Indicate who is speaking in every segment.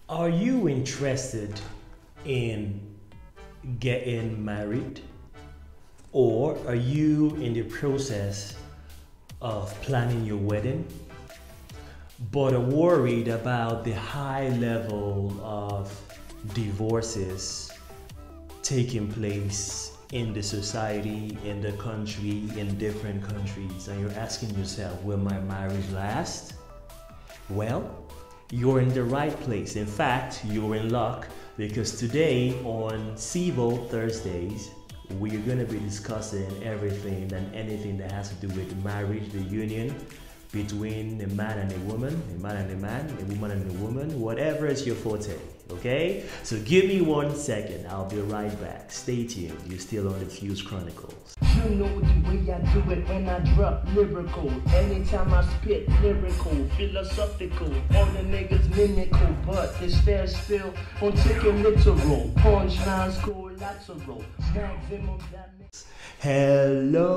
Speaker 1: Are you interested in getting married, or are you in the process of planning your wedding but are worried about the high level of divorces taking place in the society, in the country, in different countries, and you're asking yourself, will my marriage last? Well, you're in the right place. In fact, you're in luck, because today on Civil Thursdays, we're going to be discussing everything and anything that has to do with marriage, the union between a man and a woman, a man and a man, a woman and a woman, whatever is your forte, okay? So give me 1 second, I'll be right back. Stay tuned, you're still on the Fuse Chronicles.
Speaker 2: You know the way I do it when I drop lyrical. Anytime I spit lyrical, philosophical, all the niggas mimical, but this fair still on taking literal. Punchlines collateral, maximum damage.
Speaker 1: Hello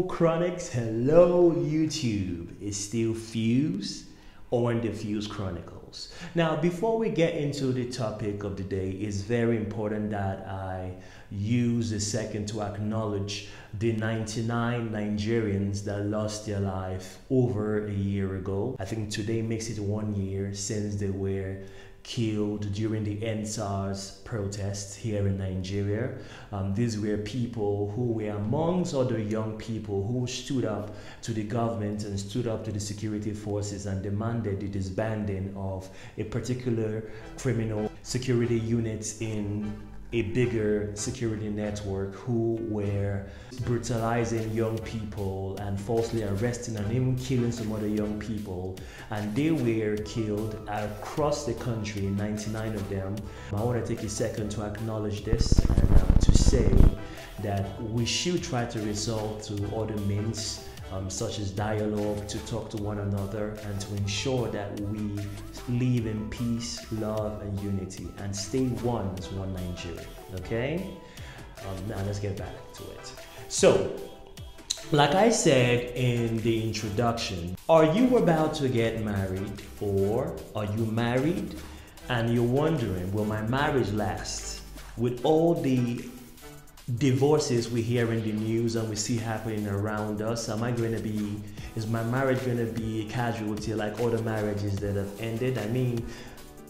Speaker 1: Chronics, hello YouTube. It's still Fuse on the Fuse Chronicles. Now, before we get into the topic of the day, it's very important that I use a second to acknowledge the 99 Nigerians that lost their life over a year ago. I think today makes it 1 year since they were killed during the EndSARS protests here in Nigeria. These were people who were amongst other young people who stood up to the government and stood up to the security forces and demanded the disbanding of a particular criminal security unit in a bigger security network, who were brutalizing young people and falsely arresting and even killing some other young people, and they were killed across the country, 99 of them. I want to take a second to acknowledge this and to say that we should try to resort to other means such as dialogue, to talk to one another and to ensure that we live in peace, love and unity and stay one as one Nigeria, okay? Now let's get back to it. So, like I said in the introduction, are you about to get married, or are you married and you're wondering, will my marriage last? With all the divorces we hear in the news and we see happening around us, is my marriage going to be a casualty like other marriages that have ended? I mean,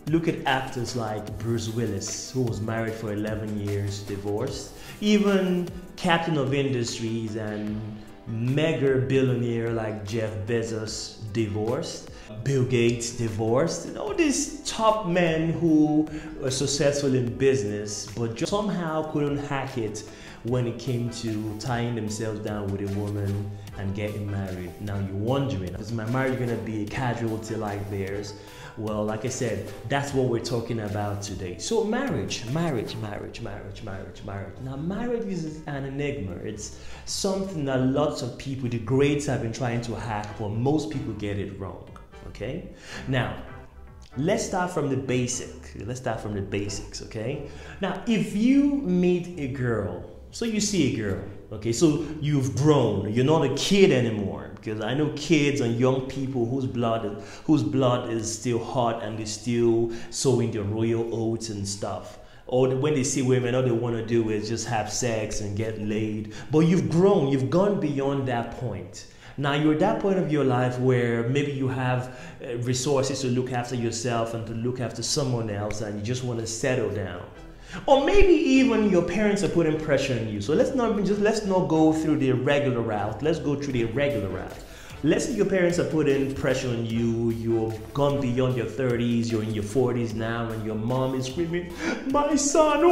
Speaker 1: look at actors like Bruce Willis, who was married for 11 years, divorced. Even captain of industries and mega billionaire like Jeff Bezos, divorced. Bill Gates, divorced. And all these top men who were successful in business but just somehow couldn't hack it when it came to tying themselves down with a woman and getting married. Now you're wondering, is my marriage going to be a casualty like theirs? Well, like I said, that's what we're talking about today. So marriage. Now marriage is an enigma. It's something that lots of people, the greats, have been trying to hack, but most people get it wrong, okay? Now, let's start from the basics, okay? Now, if you meet a girl, so you see a girl, okay, so you've grown, you're not a kid anymore, because I know kids and young people whose blood is still hot and they're still sowing their royal oats and stuff. Or when they see women, all they want to do is just have sex and get laid. But you've grown, you've gone beyond that point. Now you're at that point of your life where maybe you have resources to look after yourself and to look after someone else, and you just want to settle down. Or maybe even your parents are putting pressure on you. So let's not go through the regular route. Let's go through the irregular route. Let's say your parents are putting pressure on you. You've gone beyond your 30s. You're in your 40s now, and your mom is screaming, "My son,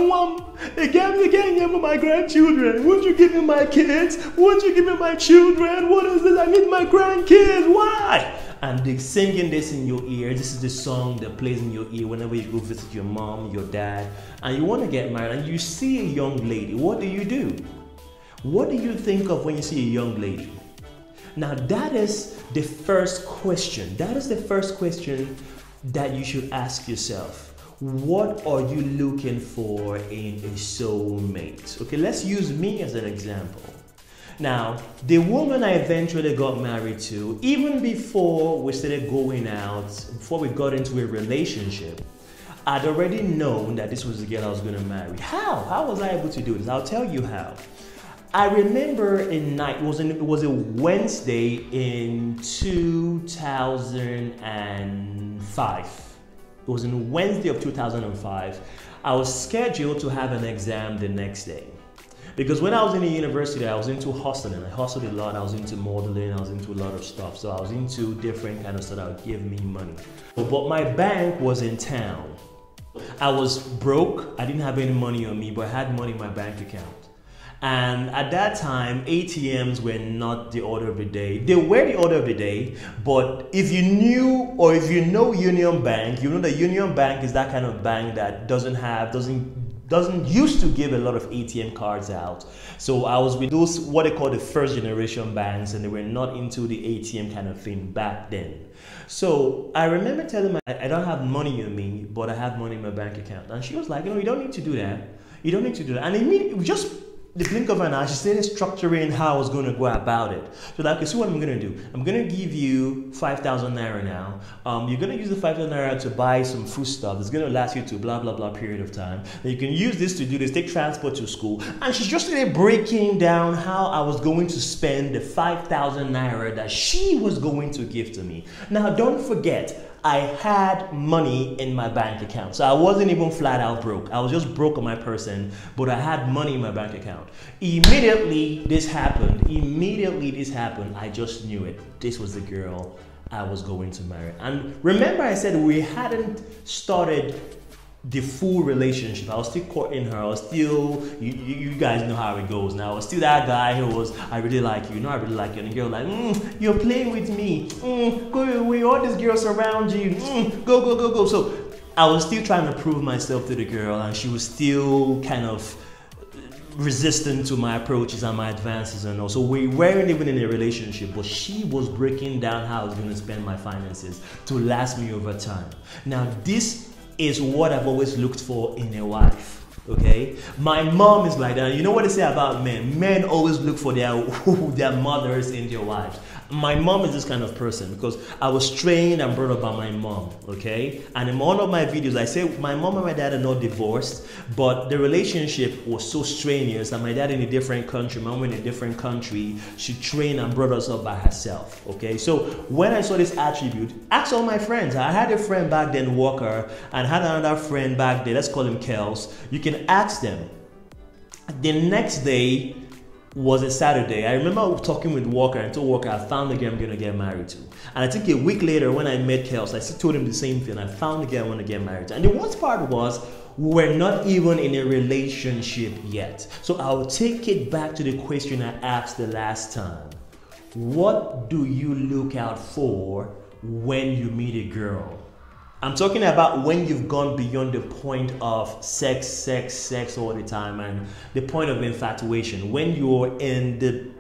Speaker 1: again, my grandchildren. Won't you give me my kids? Won't you give me my children? What is this? I need my grandkids. Why?" And they're singing this in your ear. This is the song that plays in your ear whenever you go visit your mom, your dad, and you want to get married, and you see a young lady. What do? What do you think of when you see a young lady? Now, that is the first question. That is the first question that you should ask yourself. What are you looking for in a soulmate? Okay, let's use me as an example. Now, the woman I eventually got married to, even before we started going out, before we got into a relationship, I'd already known that this was the girl I was going to marry. How? How was I able to do this? I'll tell you how. I remember it was a Wednesday in 2005. It was in Wednesday of 2005. I was scheduled to have an exam the next day. Because when I was in the university, I was into hustling. I hustled a lot. I was into modeling. I was into a lot of stuff. So I was into different kind of stuff that would give me money. But my bank was in town. I was broke. I didn't have any money on me, but I had money in my bank account. And at that time, ATMs were not the order of the day. They were the order of the day, but if you knew or if you know Union Bank, you know that Union Bank is that kind of bank that doesn't used to give a lot of ATM cards out. So I was with those, what they call the first generation banks, and they were not into the ATM kind of thing back then. So I remember telling her, I don't have money on me, but I have money in my bank account. And she was like, you don't need to do that. You don't need to do that. And immediately, just the blink of an eye, she started structuring how I was going to go about it. So like, see what I'm going to do. I'm going to give you 5,000 naira now. You're going to use the 5,000 naira to buy some food stuff. It's going to last you to blah, blah, blah period of time. Then you can use this to do this, take transport to school. And she just started breaking down how I was going to spend the 5,000 naira that she was going to give to me. Now, don't forget, I had money in my bank account. So I wasn't even flat out broke. I was just broke on my person, but I had money in my bank account. Immediately this happened. I just knew it. This was the girl I was going to marry. And remember I said we hadn't started the full relationship. I was still courting her. I was still, you guys know how it goes now. I was still that guy who was, I really like you, I really like you. And the girl like, you're playing with me. Go away, all these girls around you. Go, go, go, go. So I was still trying to prove myself to the girl, and she was still kind of resistant to my approaches and my advances and all. So we weren't even in a relationship, but she was breaking down how I was going to spend my finances to last me over time. Now this is what I've always looked for in a wife, okay? My mom is like that. You know what they say about men? Men always look for their mothers in their wives. My mom is this kind of person because I was trained and brought up by my mom, okay? And in one of my videos, I say my mom and my dad are not divorced, but the relationship was so strenuous, and my dad in a different country, my mom in a different country. She trained and brought us up by herself, okay? So when I saw this attribute, ask all my friends. I had a friend back then, Walker, and had another friend back there, let's call him Kels. You can ask them. The next day was a Saturday. I remember talking with Walker and told Walker I found the girl I'm going to get married to. And I think a week later when I met Kels, I still told him the same thing. I found the girl I want to get married to. And the worst part was we're not even in a relationship yet. So I'll take it back to the question I asked the last time. What do you look out for when you meet a girl? I'm talking about when you've gone beyond the point of sex all the time and the point of infatuation. When you're in the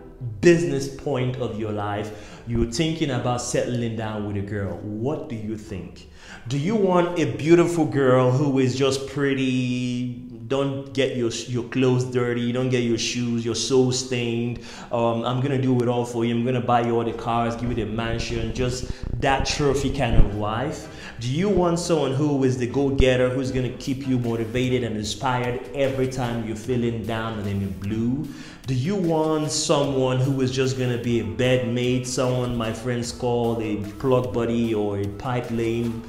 Speaker 1: business point of your life, you're thinking about settling down with a girl. What do you think? Do you want a beautiful girl who is just pretty, don't get your clothes dirty, don't get your shoes, your soul stained, I'm gonna do it all for you, I'm gonna buy you all the cars, give you the mansion, just that trophy kind of wife? Do you want someone who is the go-getter, who's gonna keep you motivated and inspired every time you're feeling down and in the blue? Do you want someone who is just gonna be a bedmate, someone my friends call a plug buddy or a pipe lane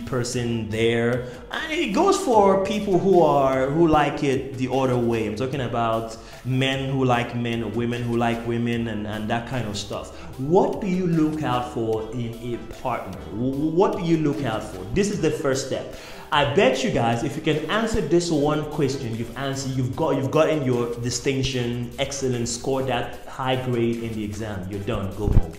Speaker 1: person there? And it goes for people who like it the other way. I'm talking about men who like men, women who like women, and that kind of stuff. What do you look out for in a partner? What do you look out for? This is the first step. I bet you guys, if you can answer this one question, you've gotten your distinction, excellence, scored that high grade in the exam. You're done. Go home.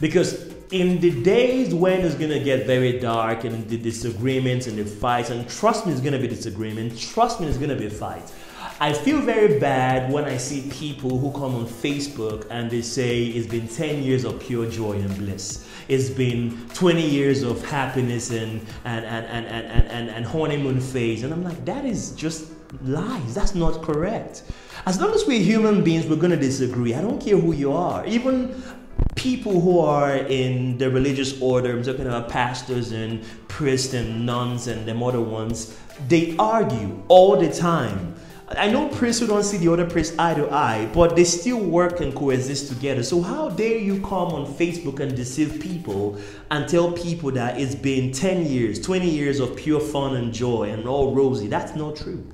Speaker 1: Because in the days when it's gonna get very dark and the disagreements and the fights, and trust me, it's gonna be disagreement. Trust me, it's gonna be fights. I feel very bad when I see people who come on Facebook and they say it's been 10 years of pure joy and bliss. It's been 20 years of happiness and honeymoon phase. And I'm like, that is just lies. That's not correct. As long as we're human beings, we're going to disagree. I don't care who you are. Even people who are in the religious order, I'm talking about pastors and priests and nuns and them other ones, they argue all the time. I know priests who don't see the other priests eye to eye, but they still work and coexist together. So how dare you come on Facebook and deceive people and tell people that it's been 10 years, 20 years of pure fun and joy and all rosy? That's not true.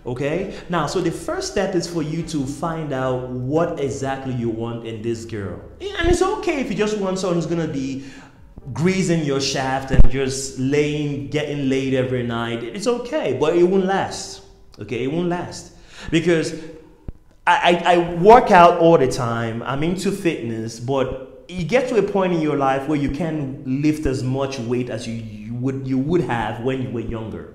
Speaker 1: Okay? Now, so the first step is for you to find out what exactly you want in this girl. And it's okay if you just want someone who's going to be greasing your shaft and just getting laid every night. It's okay, but it won't last. Okay, it won't last. Because I work out all the time. I'm into fitness, but you get to a point in your life where you can't lift as much weight as you would have when you were younger.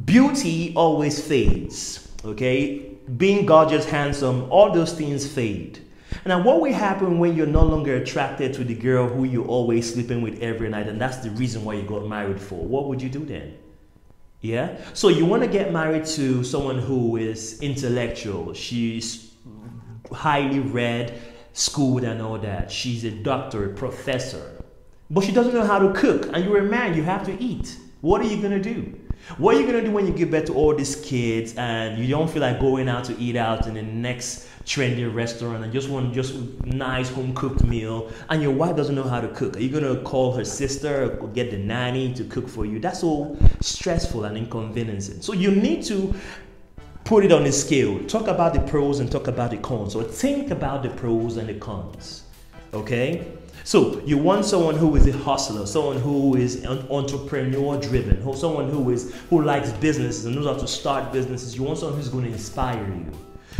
Speaker 1: Beauty always fades, okay? Being gorgeous, handsome, all those things fade. Now, what will happen when you're no longer attracted to the girl who you're always sleeping with every night, and that's the reason why you got married for? What would you do then? Yeah? So you want to get married to someone who is intellectual. She's highly read, schooled and all that. She's a doctor, a professor. But she doesn't know how to cook, and you're a man, you have to eat. What are you going to do? What are you going to do when you give birth to all these kids and you don't feel like going out to eat out in the next trendy restaurant and just want nice home cooked meal, and your wife doesn't know how to cook? Are you going to call her sister or get the nanny to cook for you? That's all stressful and inconveniencing. So you need to put it on a scale. Talk about the pros and talk about the cons. So think about the pros and the cons. Okay? So you want someone who is a hustler, someone who is entrepreneur driven, someone who likes businesses and knows how to start businesses. You want someone who's going to inspire you.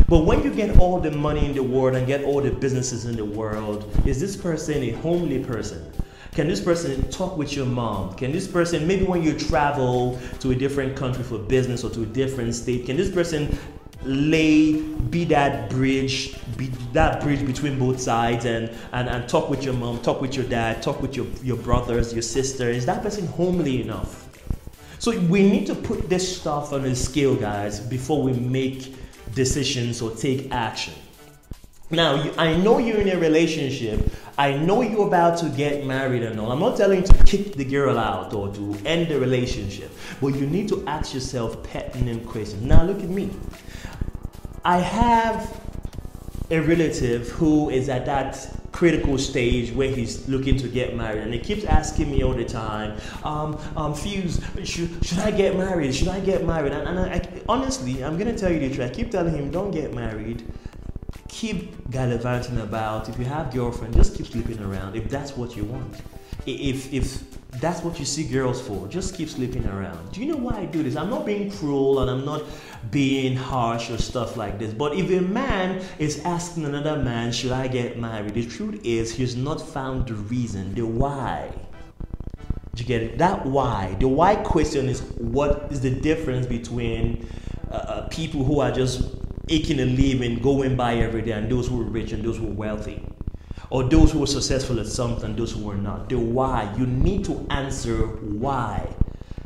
Speaker 1: But when you get all the money in the world and get all the businesses in the world, is this person a homely person? Can this person talk with your mom? Can this person, maybe when you travel to a different country for business or to a different state, can this person be that bridge between both sides and talk with your mom, talk with your dad, talk with your brothers, your sister? Is that person homely enough? So we need to put this stuff on a scale, guys, before we make decisions or take action. Now, I know you're in a relationship. I know you're about to get married and all. I'm not telling you to kick the girl out or to end the relationship, but you need to ask yourself pertinent questions. Now, look at me. I have a relative who is at that critical stage where he's looking to get married, and he keeps asking me all the time, Fuse, should I get married? Should I get married? And I honestly, I'm going to tell you the truth. I keep telling him, don't get married. Keep gallivanting about. If you have a girlfriend, just keep sleeping around if that's what you want. If that's what you see girls for, just keep sleeping around. Do you know why I do this? I'm not being cruel and I'm not being harsh or stuff like this. But if a man is asking another man, should I get married? The truth is, he's not found the reason, the why. Do you get it? That why. The why question is, what is the difference between people who are just aching and living, going by every day, and those who are rich and those who are wealthy? Or those who were successful at something, those who were not. The why. You need to answer why.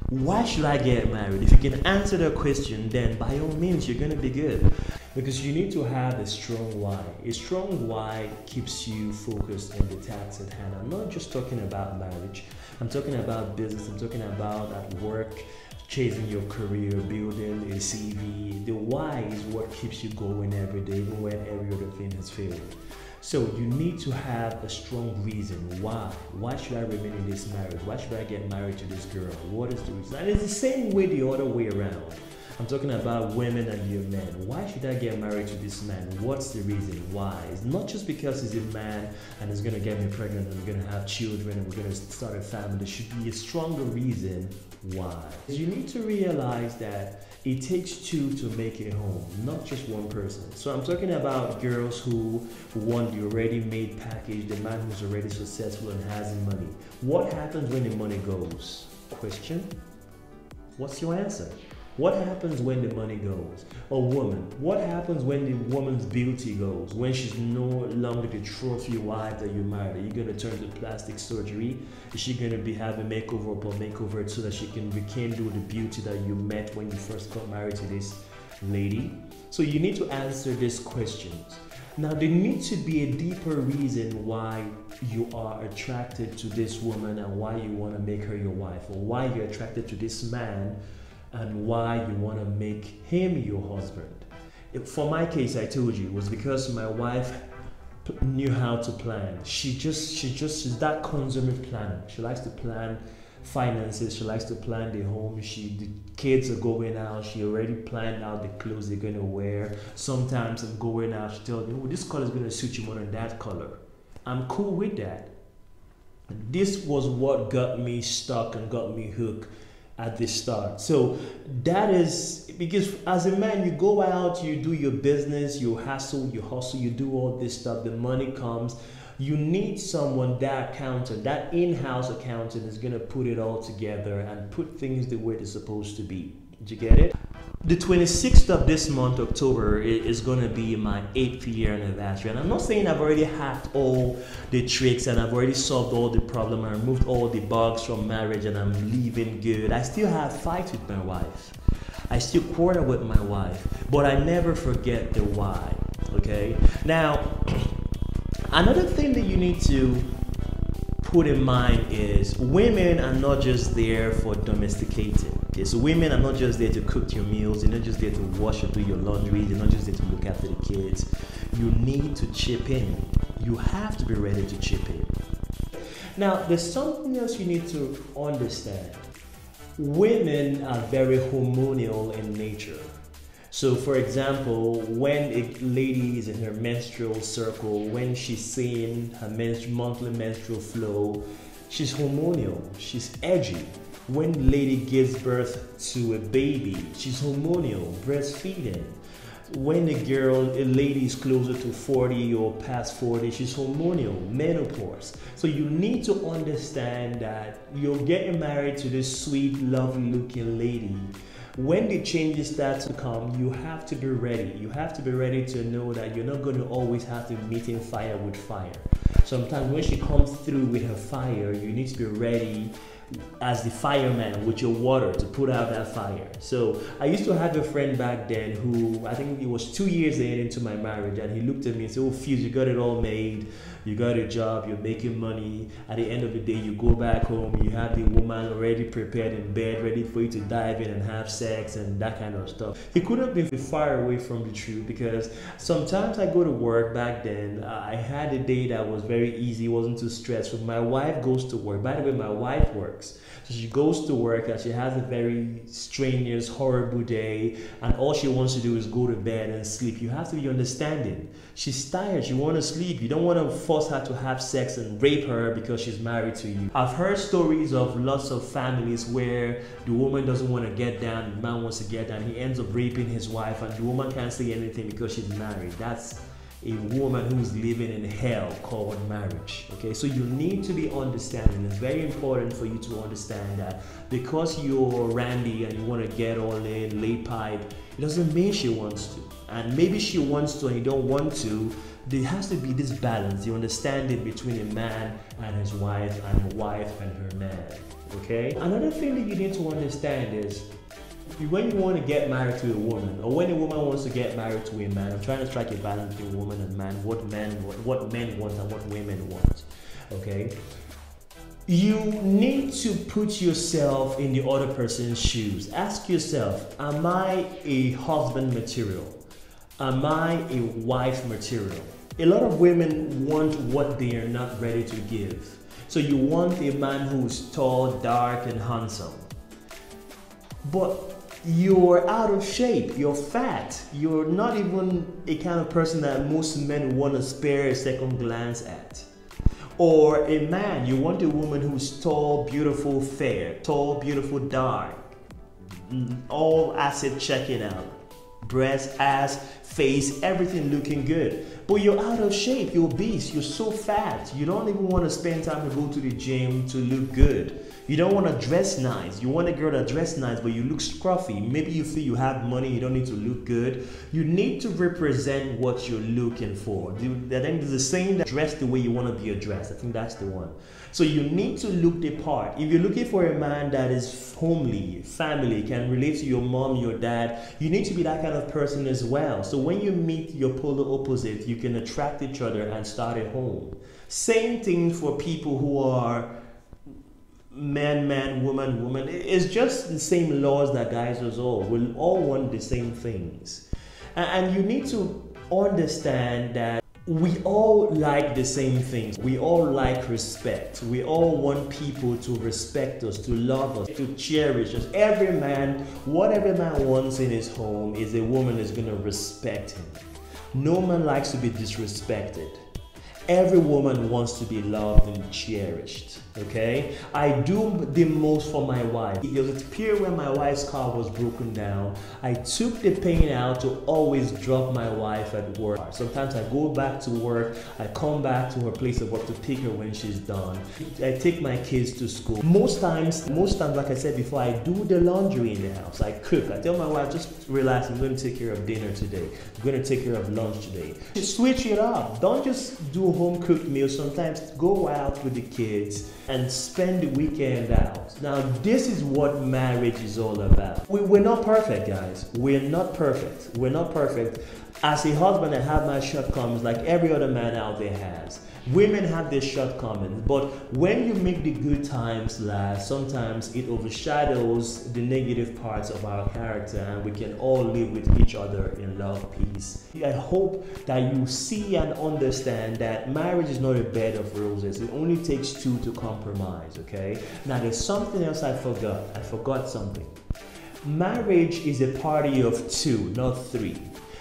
Speaker 1: Why should I get married? If you can answer that question, then by all means, you're going to be good. Because you need to have a strong why. A strong why keeps you focused on the task at hand. I'm not just talking about marriage. I'm talking about business. I'm talking about at work, chasing your career, building a CV. The why is what keeps you going every day, even when every other thing has failed. So you need to have a strong reason. Why? Why should I remain in this marriage? Why should I get married to this girl? What is the reason? And it's the same way the other way around. I'm talking about women and your men. Why should I get married to this man? What's the reason? Why? It's not just because he's a man and he's going to get me pregnant and we're going to have children and we're going to start a family. There should be a stronger reason why. You need to realize that it takes two to make a home, not just one person. So I'm talking about girls who want the already made package, the man who's already successful and has money. What happens when the money goes? Question? What's your answer? What happens when the money goes? A woman, what happens when the woman's beauty goes? When she's no longer the trophy wife that you married? Are you going to turn to plastic surgery? Is she going to be having makeover upon makeover so that she can rekindle the beauty that you met when you first got married to this lady? So you need to answer these questions. Now, there needs to be a deeper reason why you are attracted to this woman and why you want to make her your wife, or why you're attracted to this man and why you want to make him your husband. For my case, I told you, it was because my wife knew how to plan. She's that consummate planner. She likes to plan finances, she likes to plan the home, the kids are going out, she already planned out the clothes they're going to wear. Sometimes I'm going out, she tells me, oh, this color is going to suit you more than that color. I'm cool with that. This was what got me stuck and got me hooked at the start. So that is because as a man, you go out, you do your business, you hustle, you do all this stuff, the money comes. You need someone, that accountant, that in-house accountant is gonna put it all together and put things the way they're supposed to be. Did you get it? The 26th of this month, October, is gonna be my 8th year anniversary. And I'm not saying I've already hacked all the tricks and I've already solved all the problems and removed all the bugs from marriage and I'm living good. I still have fights with my wife. I still quarrel with my wife, but I never forget the why, okay? Now, another thing that you need to put in mind is women are not just there for domesticating. Okay, so women are not just there to cook your meals, they're not just there to wash or do your laundry, they're not just there to look after the kids. You need to chip in. You have to be ready to chip in. Now, there's something else you need to understand. Women are very hormonal in nature. So for example, when a lady is in her menstrual circle, when she's seeing her monthly menstrual flow, she's hormonal, she's edgy. When a lady gives birth to a baby, she's hormonal, breastfeeding. When a lady is closer to 40 or past 40, she's hormonal, menopause. So you need to understand that you're getting married to this sweet, lovely looking lady. When the changes start to come, you have to be ready. You have to be ready to know that you're not going to always have to meet in fire with fire. Sometimes when she comes through with her fire, you need to be ready as the fireman with your water to put out that fire. So I used to have a friend back then who, I think it was 2 years into my marriage, and he looked at me and said, oh, Fuse, you got it all made. You got a job, you're making money. At the end of the day, you go back home, you have the woman already prepared in bed, ready for you to dive in and have sex and that kind of stuff. He couldn't be far away from the truth, because sometimes I go to work back then. I had a day that was very easy, wasn't too stressful. My wife goes to work. By the way, my wife works. So she goes to work and she has a very strenuous, horrible day, and all she wants to do is go to bed and sleep. You have to be understanding. She's tired, she wants to sleep. You don't want to force her to have sex and rape her because she's married to you. I've heard stories of lots of families where the woman doesn't want to get down, the man wants to get down, he ends up raping his wife, and the woman can't say anything because she's married. That's a woman who's living in hell called marriage. Okay, so you need to be understanding. It's very important for you to understand that because you're Randy and you want to get all in, lay pipe, it doesn't mean she wants to. And maybe she wants to and you don't want to. There has to be this balance, the understanding between a man and his wife, and a wife and her man. Okay, another thing that you need to understand is when you want to get married to a woman, or when a woman wants to get married to a man, I'm trying to strike a balance between woman and man, what men want and what women want. Okay, you need to put yourself in the other person's shoes. Ask yourself, am I a husband material? Am I a wife material? A lot of women want what they are not ready to give. So you want a man who's tall, dark, and handsome, but you're out of shape, you're fat, you're not even a kind of person that most men want to spare a second glance at. Or a man, you want a woman who's tall, beautiful, fair, tall, beautiful, dark, all asset checking out, breast, ass, face, everything looking good. But you're out of shape, you're obese, you're so fat, you don't even want to spend time to go to the gym to look good. You don't want to dress nice. You want a girl that dress nice, but you look scruffy. Maybe you feel you have money, you don't need to look good. You need to represent what you're looking for. I think there's a saying that dress the way you want to be addressed. I think that's the one. So you need to look the part. If you're looking for a man that is homely, family, can relate to your mom, your dad, you need to be that kind of person as well. So when you meet your polar opposite, you can attract each other and start a home. Same thing for people who are man, woman. It's just the same laws that guides us all. We all want the same things. And you need to understand that we all like the same things. We all like respect. We all want people to respect us, to love us, to cherish us. Every man, what every man wants in his home is a woman that's going to respect him. No man likes to be disrespected. Every woman wants to be loved and cherished, okay? I do the most for my wife. There was a period when my wife's car was broken down. I took the pain out to always drop my wife at work. Sometimes I go back to work, I come back to her place of work to pick her when she's done. I take my kids to school. Most times, like I said before, I do the laundry in the house. I cook. I tell my wife, just relax, I'm going to take care of dinner today. I'm going to take care of lunch today. Just switch it up. Don't just do home cooked meals. Sometimes go out with the kids and spend the weekend out. Now this is what marriage is all about. We're not perfect, guys. We're not perfect. We're not perfect. As a husband, I have my shortcomings like every other man out there has. Women have their shortcomings, but when you make the good times last, sometimes it overshadows the negative parts of our character, and we can all live with each other in love, peace. I hope that you see and understand that marriage is not a bed of roses. It only takes two to compromise, okay? Now there's something else I forgot. I forgot something. Marriage is a party of two, not three.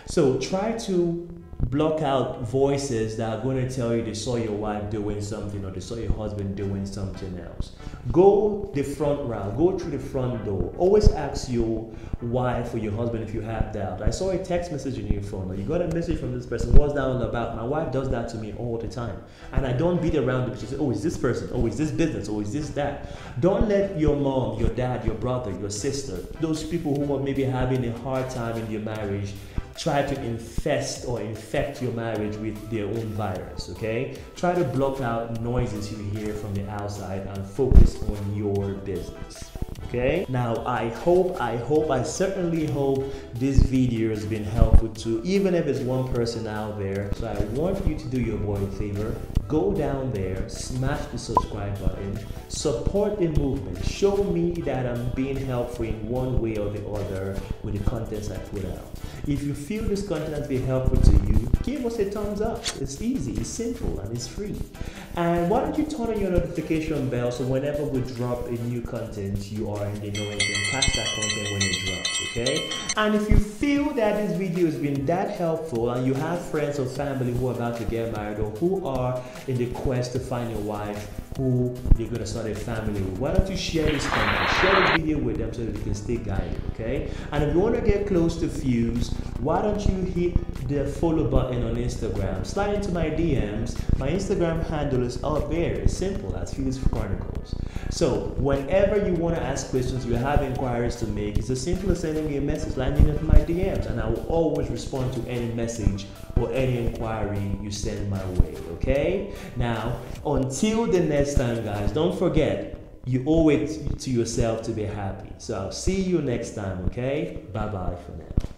Speaker 1: So try to block out voices that are going to tell you they saw your wife doing something or they saw your husband doing something else. Go the front route, go through the front door. Always ask your wife or your husband if you have doubt. I saw a text message in your phone, or you got a message from this person, what's that all about? My wife does that to me all the time. And I don't beat around it. She says, oh, is this person? Oh, is this business? Oh, is this that? Don't let your mom, your dad, your brother, your sister, those people who are maybe having a hard time in your marriage, try to infect your marriage with their own virus, okay? Try to block out noises you hear from the outside and focus on your business, okay? Now, I certainly hope this video has been helpful to, even if it's one person out there. So I want you to do your boy a favor. Go down there, smash the subscribe button, support the movement, show me that I'm being helpful in one way or the other with the contents I put out. If you feel this content has been helpful to you, give us a thumbs up. It's easy, it's simple, and it's free. And why don't you turn on your notification bell so whenever we drop a new content, you are in the know and can catch that content when it drops, okay? And if you feel that this video has been that helpful and you have friends or family who are about to get married or who are in the quest to find a wife who they're going to start a family with, why don't you share this content, share the video with them so that they can stay guided, okay? And if you want to get close to Fuse, why don't you hit the follow button on Instagram, slide into my DMs. My Instagram handle is up there, it's simple, as Fuse Chronicles. So whenever you want to ask questions, you have inquiries to make, it's as simple as sending me a message, landing into my DMs, and I will always respond to any message or any inquiry you send my way, okay? Now, until the next time, guys, don't forget, you owe it to yourself to be happy. So I'll see you next time, okay? Bye-bye for now.